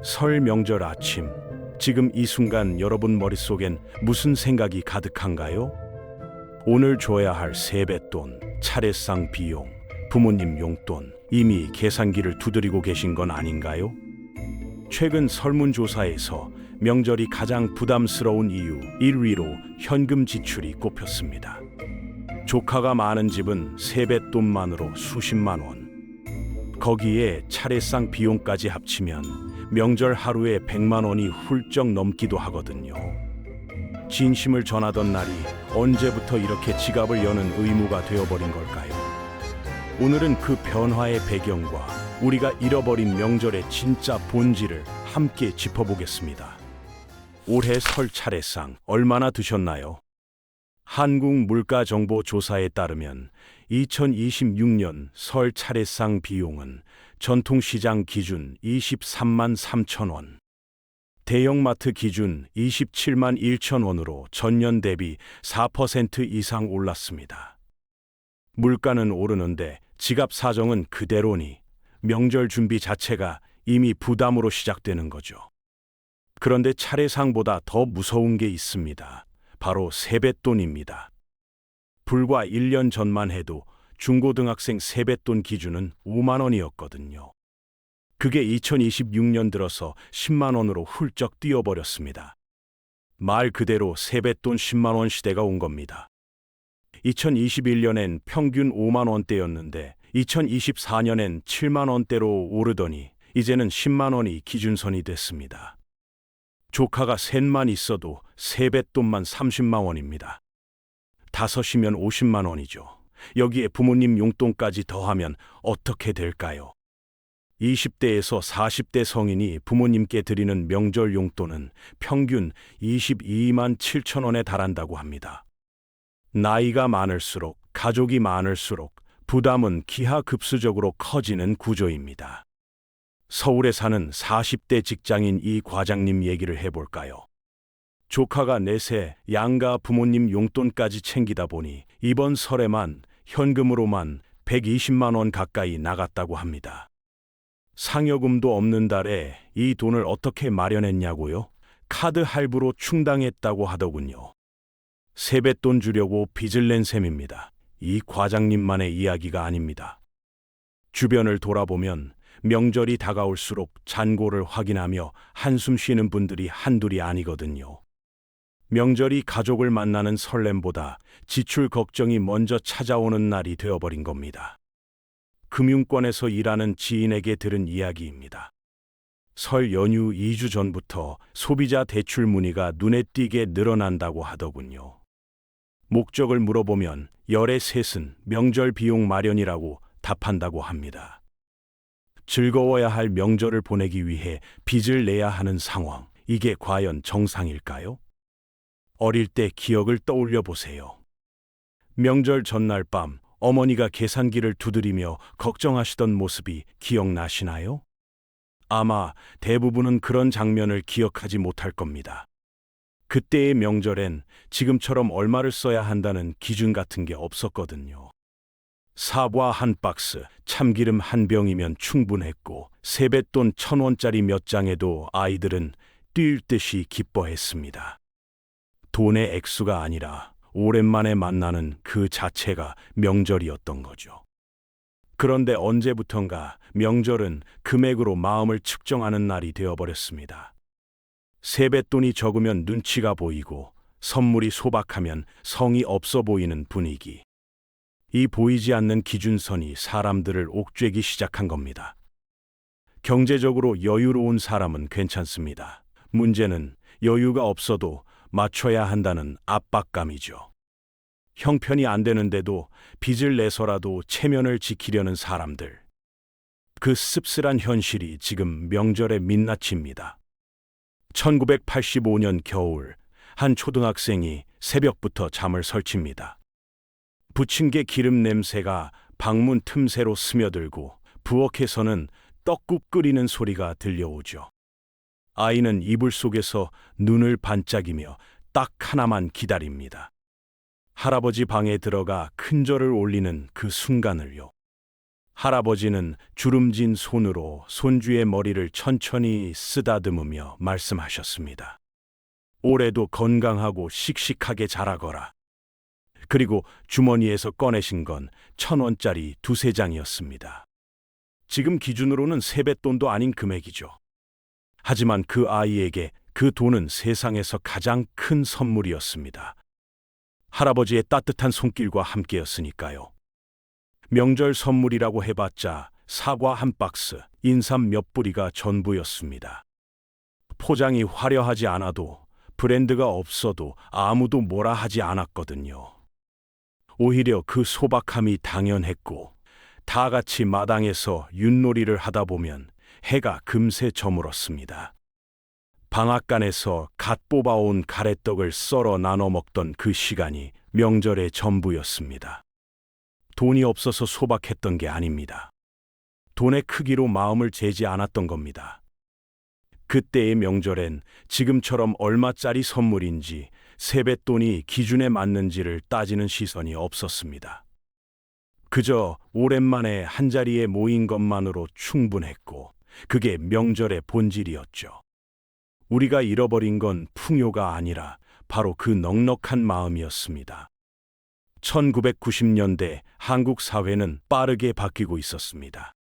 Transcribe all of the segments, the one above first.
설 명절 아침, 지금 이 순간 여러분 머릿속엔 무슨 생각이 가득한가요? 오늘 줘야 할 세뱃돈, 차례상 비용, 부모님 용돈, 이미 계산기를 두드리고 계신 건 아닌가요? 최근 설문조사에서 명절이 가장 부담스러운 이유 1위로 현금 지출이 꼽혔습니다. 조카가 많은 집은 세뱃돈만으로 수십만 원. 거기에 차례상 비용까지 합치면 명절 하루에 100만 원이 훌쩍 넘기도 하거든요. 진심을 전하던 날이 언제부터 이렇게 지갑을 여는 의무가 되어버린 걸까요? 오늘은 그 변화의 배경과 우리가 잃어버린 명절의 진짜 본질을 함께 짚어보겠습니다. 올해 설 차례상 얼마나 드셨나요? 한국물가정보조사에 따르면 2026년 설 차례상 비용은 전통시장 기준 23만 3천 원, 대형마트 기준 27만 1천 원으로 전년 대비 4% 이상 올랐습니다. 물가는 오르는데 지갑 사정은 그대로니 명절 준비 자체가 이미 부담으로 시작되는 거죠. 그런데 차례상보다 더 무서운 게 있습니다. 바로 세뱃돈입니다. 불과 1년 전만 해도 중고등학생 세뱃돈 기준은 5만 원이었거든요. 그게 2026년 들어서 10만 원으로 훌쩍 뛰어버렸습니다. 말 그대로 세뱃돈 10만 원 시대가 온 겁니다. 2021년엔 평균 5만 원대였는데 2024년엔 7만 원대로 오르더니 이제는 10만 원이 기준선이 됐습니다. 조카가 셋만 있어도 세뱃돈만 30만 원입니다. 다섯이면 50만 원이죠. 여기에 부모님 용돈까지 더하면 어떻게 될까요? 20대에서 40대 성인이 부모님께 드리는 명절 용돈은 평균 22만 7천 원에 달한다고 합니다. 나이가 많을수록, 가족이 많을수록 부담은 기하급수적으로 커지는 구조입니다. 서울에 사는 40대 직장인 이 과장님 얘기를 해볼까요? 조카가 넷에 양가 부모님 용돈까지 챙기다 보니 이번 설에만 현금으로만 120만 원 가까이 나갔다고 합니다. 상여금도 없는 달에 이 돈을 어떻게 마련했냐고요? 카드 할부로 충당했다고 하더군요. 세뱃돈 주려고 빚을 낸 셈입니다. 이 과장님만의 이야기가 아닙니다. 주변을 돌아보면 명절이 다가올수록 잔고를 확인하며 한숨 쉬는 분들이 한둘이 아니거든요. 명절이 가족을 만나는 설렘보다 지출 걱정이 먼저 찾아오는 날이 되어버린 겁니다. 금융권에서 일하는 지인에게 들은 이야기입니다. 설 연휴 2주 전부터 소비자 대출 문의가 눈에 띄게 늘어난다고 하더군요. 목적을 물어보면 열의 셋은 명절 비용 마련이라고 답한다고 합니다. 즐거워야 할 명절을 보내기 위해 빚을 내야 하는 상황, 이게 과연 정상일까요? 어릴 때 기억을 떠올려 보세요. 명절 전날 밤 어머니가 계산기를 두드리며 걱정하시던 모습이 기억나시나요? 아마 대부분은 그런 장면을 기억하지 못할 겁니다. 그때의 명절엔 지금처럼 얼마를 써야 한다는 기준 같은 게 없었거든요. 사과 한 박스, 참기름 한 병이면 충분했고 세뱃돈 1,000원짜리 몇 장에도 아이들은 뛸 듯이 기뻐했습니다. 돈의 액수가 아니라 오랜만에 만나는 그 자체가 명절이었던 거죠. 그런데 언제부턴가 명절은 금액으로 마음을 측정하는 날이 되어버렸습니다. 세뱃돈이 적으면 눈치가 보이고 선물이 소박하면 성의 없어 보이는 분위기. 이 보이지 않는 기준선이 사람들을 옥죄기 시작한 겁니다. 경제적으로 여유로운 사람은 괜찮습니다. 문제는 여유가 없어도 맞춰야 한다는 압박감이죠. 형편이 안 되는데도 빚을 내서라도 체면을 지키려는 사람들. 그 씁쓸한 현실이 지금 명절에 민낯입니다. 1985년 겨울, 한 초등학생이 새벽부터 잠을 설칩니다. 부침개 기름 냄새가 방문 틈새로 스며들고 부엌에서는 떡국 끓이는 소리가 들려오죠. 아이는 이불 속에서 눈을 반짝이며 딱 하나만 기다립니다. 할아버지 방에 들어가 큰절을 올리는 그 순간을요. 할아버지는 주름진 손으로 손주의 머리를 천천히 쓰다듬으며 말씀하셨습니다. 올해도 건강하고 씩씩하게 자라거라. 그리고 주머니에서 꺼내신 건 1,000원짜리 두세 장이었습니다. 지금 기준으로는 세뱃돈도 아닌 금액이죠. 하지만 그 아이에게 그 돈은 세상에서 가장 큰 선물이었습니다. 할아버지의 따뜻한 손길과 함께였으니까요. 명절 선물이라고 해봤자 사과 한 박스, 인삼 몇 뿌리가 전부였습니다. 포장이 화려하지 않아도 브랜드가 없어도 아무도 뭐라 하지 않았거든요. 오히려 그 소박함이 당연했고 다 같이 마당에서 윷놀이를 하다 보면 해가 금세 저물었습니다. 방앗간에서 갓 뽑아온 가래떡을 썰어 나눠 먹던 그 시간이 명절의 전부였습니다. 돈이 없어서 소박했던 게 아닙니다. 돈의 크기로 마음을 재지 않았던 겁니다. 그때의 명절엔 지금처럼 얼마짜리 선물인지 세뱃돈이 기준에 맞는지를 따지는 시선이 없었습니다. 그저 오랜만에 한자리에 모인 것만으로 충분했고 그게 명절의 본질이었죠. 우리가 잃어버린 건 풍요가 아니라 바로 그 넉넉한 마음이었습니다. 1990년대 한국 사회는 빠르게 바뀌고 있었습니다.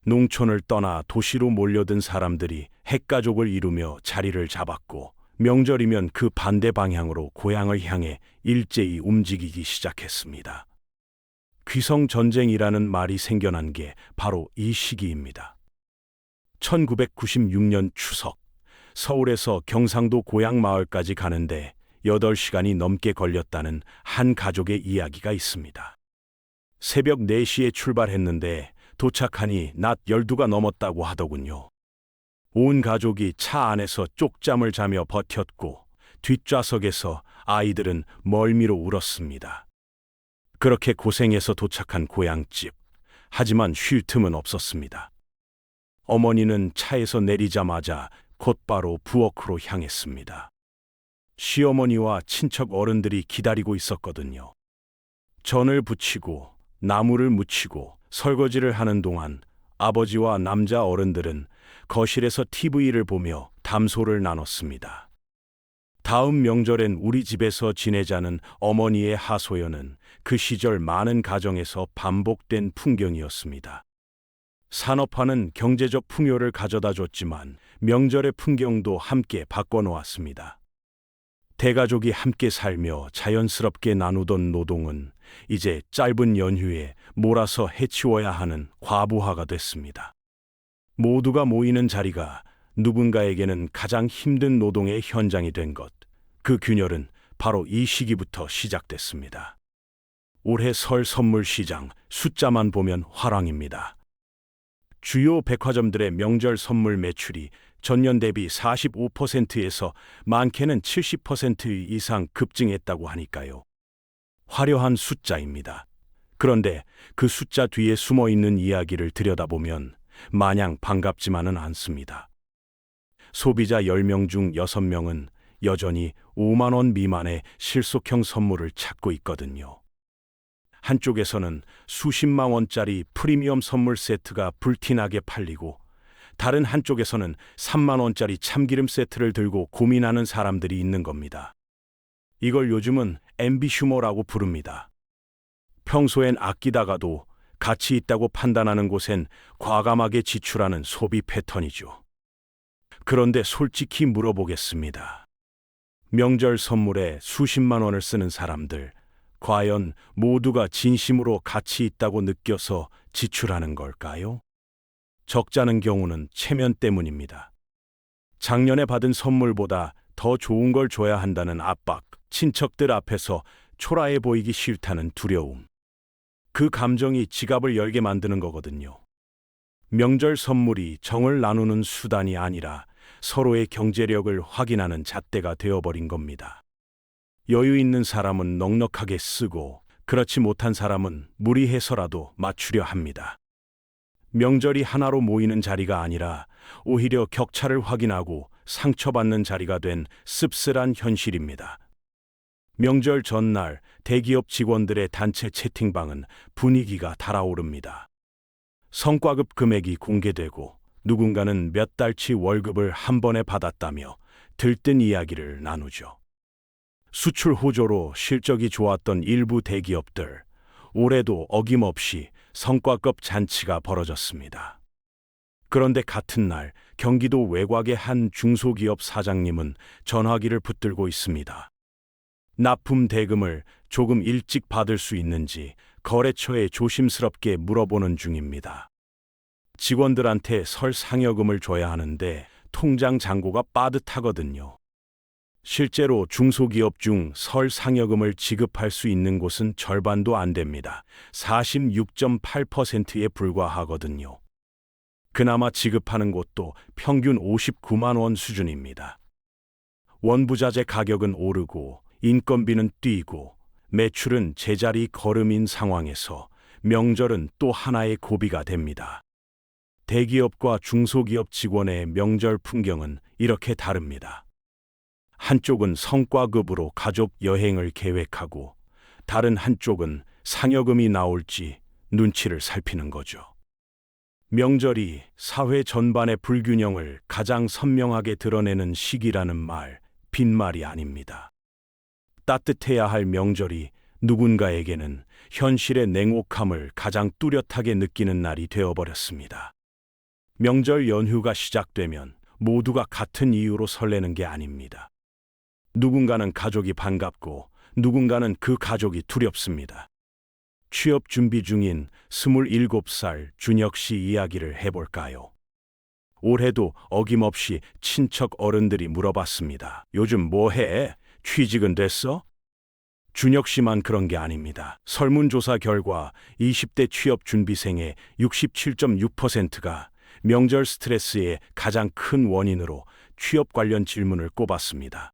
농촌을 떠나 도시로 몰려든 사람들이 핵가족을 이루며 자리를 잡았고 명절이면 그 반대 방향으로 고향을 향해 일제히 움직이기 시작했습니다. 귀성전쟁이라는 말이 생겨난 게 바로 이 시기입니다. 1996년 추석, 서울에서 경상도 고향 마을까지 가는데 8시간이 넘게 걸렸다는 한 가족의 이야기가 있습니다. 새벽 4시에 출발했는데 도착하니 낮 12가 넘었다고 하더군요. 온 가족이 차 안에서 쪽잠을 자며 버텼고 뒷좌석에서 아이들은 멀미로 울었습니다. 그렇게 고생해서 도착한 고향집, 하지만 쉴 틈은 없었습니다. 어머니는 차에서 내리자마자 곧바로 부엌으로 향했습니다. 시어머니와 친척 어른들이 기다리고 있었거든요. 전을 부치고 나무를 묻히고 설거지를 하는 동안 아버지와 남자 어른들은 거실에서 TV를 보며 담소를 나눴습니다. 다음 명절엔 우리 집에서 지내자는 어머니의 하소연은 그 시절 많은 가정에서 반복된 풍경이었습니다. 산업화는 경제적 풍요를 가져다 줬지만 명절의 풍경도 함께 바꿔놓았습니다. 대가족이 함께 살며 자연스럽게 나누던 노동은 이제 짧은 연휴에 몰아서 해치워야 하는 과부하가 됐습니다. 모두가 모이는 자리가 누군가에게는 가장 힘든 노동의 현장이 된 것, 그 균열은 바로 이 시기부터 시작됐습니다. 올해 설 선물 시장 숫자만 보면 화랑입니다. 주요 백화점들의 명절 선물 매출이 전년 대비 45%에서 많게는 70% 이상 급증했다고 하니까요. 화려한 숫자입니다. 그런데 그 숫자 뒤에 숨어 있는 이야기를 들여다보면 마냥 반갑지만은 않습니다. 소비자 10명 중 6명은 여전히 5만 원 미만의 실속형 선물을 찾고 있거든요. 한쪽에서는 수십만 원짜리 프리미엄 선물 세트가 불티나게 팔리고 다른 한쪽에서는 3만 원짜리 참기름 세트를 들고 고민하는 사람들이 있는 겁니다. 이걸 요즘은 MB 휴머라고 부릅니다. 평소엔 아끼다가도 가치 있다고 판단하는 곳엔 과감하게 지출하는 소비 패턴이죠. 그런데 솔직히 물어보겠습니다. 명절 선물에 수십만 원을 쓰는 사람들, 과연 모두가 진심으로 가치 있다고 느껴서 지출하는 걸까요? 적잖은 경우는 체면 때문입니다. 작년에 받은 선물보다 더 좋은 걸 줘야 한다는 압박, 친척들 앞에서 초라해 보이기 싫다는 두려움. 그 감정이 지갑을 열게 만드는 거거든요. 명절 선물이 정을 나누는 수단이 아니라 서로의 경제력을 확인하는 잣대가 되어버린 겁니다. 여유 있는 사람은 넉넉하게 쓰고 그렇지 못한 사람은 무리해서라도 맞추려 합니다. 명절이 하나로 모이는 자리가 아니라 오히려 격차를 확인하고 상처받는 자리가 된 씁쓸한 현실입니다. 명절 전날 대기업 직원들의 단체 채팅방은 분위기가 달아오릅니다. 성과급 금액이 공개되고 누군가는 몇 달치 월급을 한 번에 받았다며 들뜬 이야기를 나누죠. 수출 호조로 실적이 좋았던 일부 대기업들, 올해도 어김없이 성과급 잔치가 벌어졌습니다. 그런데 같은 날 경기도 외곽의 한 중소기업 사장님은 전화기를 붙들고 있습니다. 납품 대금을 조금 일찍 받을 수 있는지 거래처에 조심스럽게 물어보는 중입니다. 직원들한테 설 상여금을 줘야 하는데 통장 잔고가 빠듯하거든요. 실제로 중소기업 중 설 상여금을 지급할 수 있는 곳은 절반도 안 됩니다. 46.8%에 불과하거든요. 그나마 지급하는 곳도 평균 59만 원 수준입니다. 원부자재 가격은 오르고 인건비는 뛰고 매출은 제자리 걸음인 상황에서 명절은 또 하나의 고비가 됩니다. 대기업과 중소기업 직원의 명절 풍경은 이렇게 다릅니다. 한쪽은 성과급으로 가족 여행을 계획하고 다른 한쪽은 상여금이 나올지 눈치를 살피는 거죠. 명절이 사회 전반의 불균형을 가장 선명하게 드러내는 시기라는 말, 빈말이 아닙니다. 따뜻해야 할 명절이 누군가에게는 현실의 냉혹함을 가장 뚜렷하게 느끼는 날이 되어버렸습니다. 명절 연휴가 시작되면 모두가 같은 이유로 설레는 게 아닙니다. 누군가는 가족이 반갑고 누군가는 그 가족이 두렵습니다. 취업 준비 중인 27살 준혁 씨 이야기를 해볼까요? 올해도 어김없이 친척 어른들이 물어봤습니다. 요즘 뭐 해? 취직은 됐어? 준혁 씨만 그런 게 아닙니다. 설문조사 결과 20대 취업 준비생의 67.6%가 명절 스트레스의 가장 큰 원인으로 취업 관련 질문을 꼽았습니다.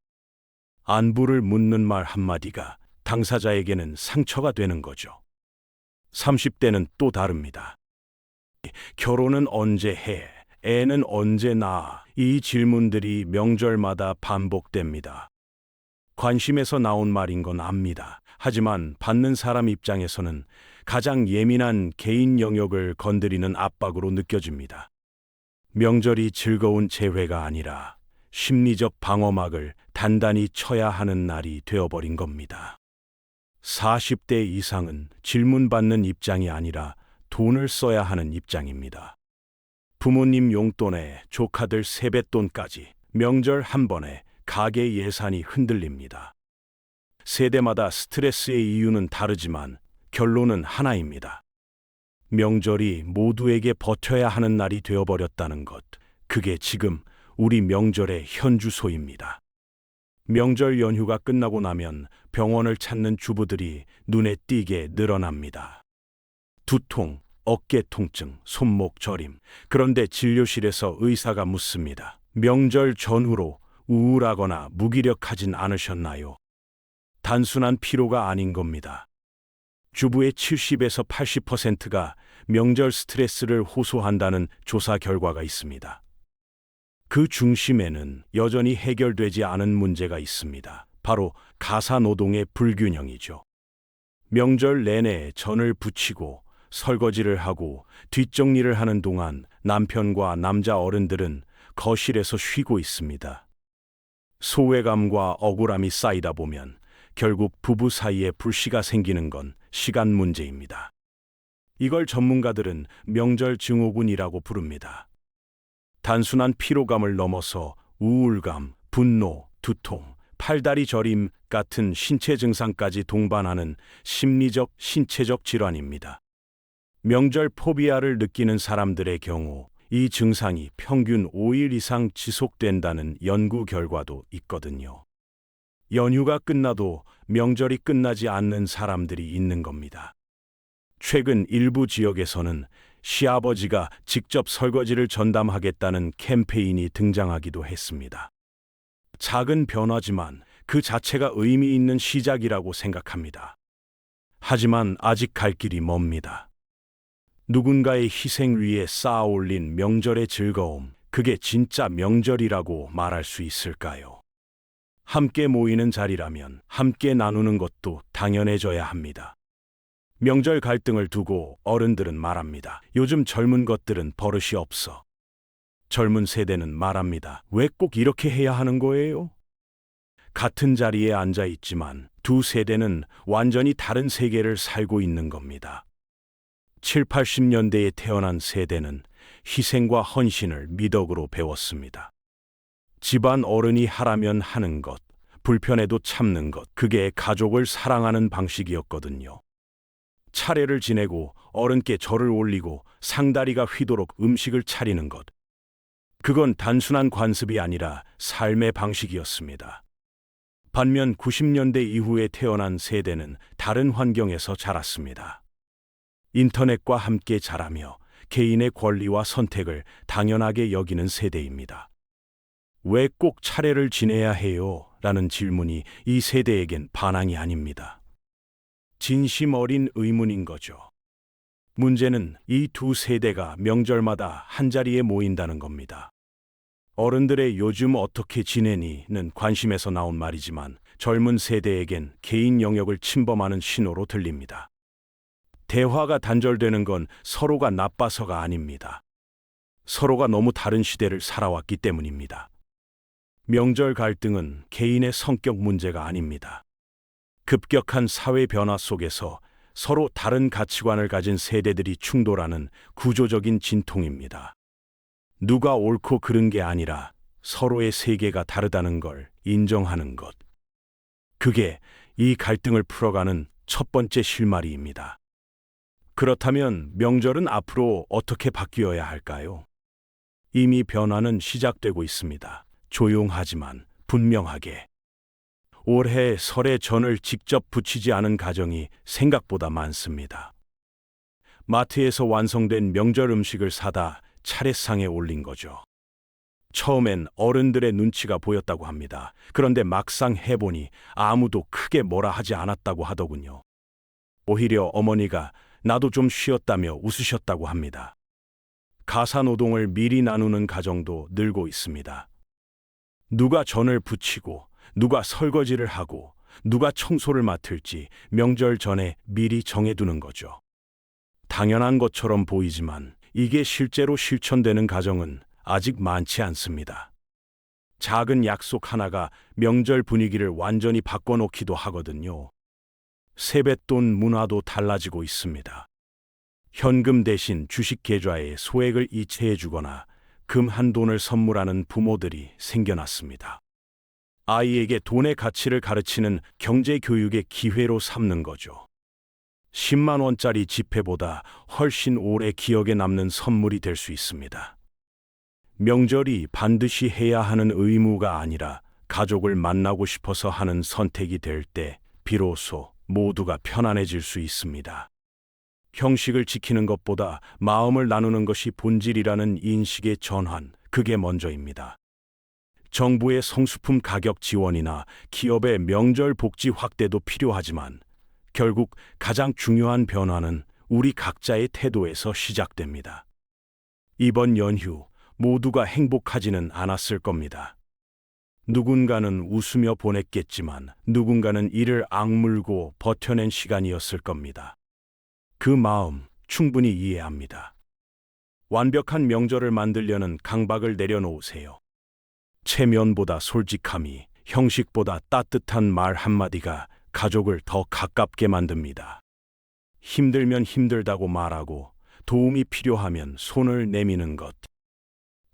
안부를 묻는 말 한마디가 당사자에게는 상처가 되는 거죠. 30대는 또 다릅니다. 결혼은 언제 해? 애는 언제 낳아? 이 질문들이 명절마다 반복됩니다. 관심에서 나온 말인 건 압니다. 하지만 받는 사람 입장에서는 가장 예민한 개인 영역을 건드리는 압박으로 느껴집니다. 명절이 즐거운 재회가 아니라 심리적 방어막을 단단히 쳐야 하는 날이 되어버린 겁니다. 40대 이상은 질문받는 입장이 아니라 돈을 써야 하는 입장입니다. 부모님 용돈에 조카들 세뱃돈까지 명절 한 번에 가계 예산이 흔들립니다. 세대마다 스트레스의 이유는 다르지만 결론은 하나입니다. 명절이 모두에게 버텨야 하는 날이 되어버렸다는 것, 그게 지금 우리 명절의 현주소입니다. 명절 연휴가 끝나고 나면 병원을 찾는 주부들이 눈에 띄게 늘어납니다. 두통, 어깨 통증, 손목 저림. 그런데 진료실에서 의사가 묻습니다. 명절 전후로 우울하거나 무기력하진 않으셨나요? 단순한 피로가 아닌 겁니다. 주부의 70에서 80%가 명절 스트레스를 호소한다는 조사 결과가 있습니다. 그 중심에는 여전히 해결되지 않은 문제가 있습니다. 바로 가사노동의 불균형이죠. 명절 내내 전을 부치고 설거지를 하고 뒷정리를 하는 동안 남편과 남자 어른들은 거실에서 쉬고 있습니다. 소외감과 억울함이 쌓이다 보면 결국 부부 사이에 불씨가 생기는 건 시간 문제입니다. 이걸 전문가들은 명절 증후군이라고 부릅니다. 단순한 피로감을 넘어서 우울감, 분노, 두통, 팔다리 저림 같은 신체 증상까지 동반하는 심리적, 신체적 질환입니다. 명절 포비아를 느끼는 사람들의 경우 이 증상이 평균 5일 이상 지속된다는 연구 결과도 있거든요. 연휴가 끝나도 명절이 끝나지 않는 사람들이 있는 겁니다. 최근 일부 지역에서는 시아버지가 직접 설거지를 전담하겠다는 캠페인이 등장하기도 했습니다. 작은 변화지만 그 자체가 의미 있는 시작이라고 생각합니다. 하지만 아직 갈 길이 멉니다. 누군가의 희생 위에 쌓아 올린 명절의 즐거움, 그게 진짜 명절이라고 말할 수 있을까요? 함께 모이는 자리라면 함께 나누는 것도 당연해져야 합니다. 명절 갈등을 두고 어른들은 말합니다. 요즘 젊은 것들은 버릇이 없어. 젊은 세대는 말합니다. 왜 꼭 이렇게 해야 하는 거예요? 같은 자리에 앉아 있지만 두 세대는 완전히 다른 세계를 살고 있는 겁니다. 7, 80년대에 태어난 세대는 희생과 헌신을 미덕으로 배웠습니다. 집안 어른이 하라면 하는 것, 불편해도 참는 것, 그게 가족을 사랑하는 방식이었거든요. 차례를 지내고 어른께 절을 올리고 상다리가 휘도록 음식을 차리는 것. 그건 단순한 관습이 아니라 삶의 방식이었습니다. 반면 90년대 이후에 태어난 세대는 다른 환경에서 자랐습니다. 인터넷과 함께 자라며 개인의 권리와 선택을 당연하게 여기는 세대입니다. 왜 꼭 차례를 지내야 해요? 라는 질문이 이 세대에겐 반항이 아닙니다. 진심 어린 의문인 거죠. 문제는 이 두 세대가 명절마다 한자리에 모인다는 겁니다. 어른들의 요즘 어떻게 지내니?는 관심에서 나온 말이지만 젊은 세대에겐 개인 영역을 침범하는 신호로 들립니다. 대화가 단절되는 건 서로가 나빠서가 아닙니다. 서로가 너무 다른 시대를 살아왔기 때문입니다. 명절 갈등은 개인의 성격 문제가 아닙니다. 급격한 사회 변화 속에서 서로 다른 가치관을 가진 세대들이 충돌하는 구조적인 진통입니다. 누가 옳고 그른 게 아니라 서로의 세계가 다르다는 걸 인정하는 것. 그게 이 갈등을 풀어가는 첫 번째 실마리입니다. 그렇다면 명절은 앞으로 어떻게 바뀌어야 할까요? 이미 변화는 시작되고 있습니다. 조용하지만 분명하게. 올해 설에 전을 직접 부치지 않은 가정이 생각보다 많습니다. 마트에서 완성된 명절 음식을 사다 차례상에 올린 거죠. 처음엔 어른들의 눈치가 보였다고 합니다. 그런데 막상 해보니 아무도 크게 뭐라 하지 않았다고 하더군요. 오히려 어머니가 나도 좀 쉬었다며 웃으셨다고 합니다. 가사노동을 미리 나누는 가정도 늘고 있습니다. 누가 전을 부치고 누가 설거지를 하고 누가 청소를 맡을지 명절 전에 미리 정해두는 거죠. 당연한 것처럼 보이지만 이게 실제로 실천되는 가정은 아직 많지 않습니다. 작은 약속 하나가 명절 분위기를 완전히 바꿔놓기도 하거든요. 세뱃돈 문화도 달라지고 있습니다. 현금 대신 주식 계좌에 소액을 이체해주거나 금 한돈을 선물하는 부모들이 생겨났습니다. 아이에게 돈의 가치를 가르치는 경제교육의 기회로 삼는 거죠. 10만 원짜리 지폐보다 훨씬 오래 기억에 남는 선물이 될 수 있습니다. 명절이 반드시 해야 하는 의무가 아니라 가족을 만나고 싶어서 하는 선택이 될 때 비로소 모두가 편안해질 수 있습니다. 형식을 지키는 것보다 마음을 나누는 것이 본질이라는 인식의 전환, 그게 먼저입니다. 정부의 성수품 가격 지원이나 기업의 명절 복지 확대도 필요하지만 결국 가장 중요한 변화는 우리 각자의 태도에서 시작됩니다. 이번 연휴 모두가 행복하지는 않았을 겁니다. 누군가는 웃으며 보냈겠지만 누군가는 이를 악물고 버텨낸 시간이었을 겁니다. 그 마음 충분히 이해합니다. 완벽한 명절을 만들려는 강박을 내려놓으세요. 체면보다 솔직함이, 형식보다 따뜻한 말 한마디가 가족을 더 가깝게 만듭니다. 힘들면 힘들다고 말하고 도움이 필요하면 손을 내미는 것.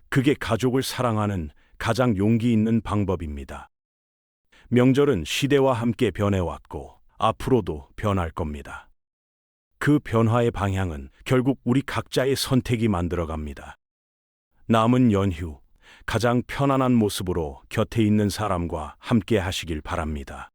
그게 가족을 사랑하는 가장 용기 있는 방법입니다. 명절은 시대와 함께 변해왔고 앞으로도 변할 겁니다. 그 변화의 방향은 결국 우리 각자의 선택이 만들어갑니다. 남은 연휴, 가장 편안한 모습으로 곁에 있는 사람과 함께 하시길 바랍니다.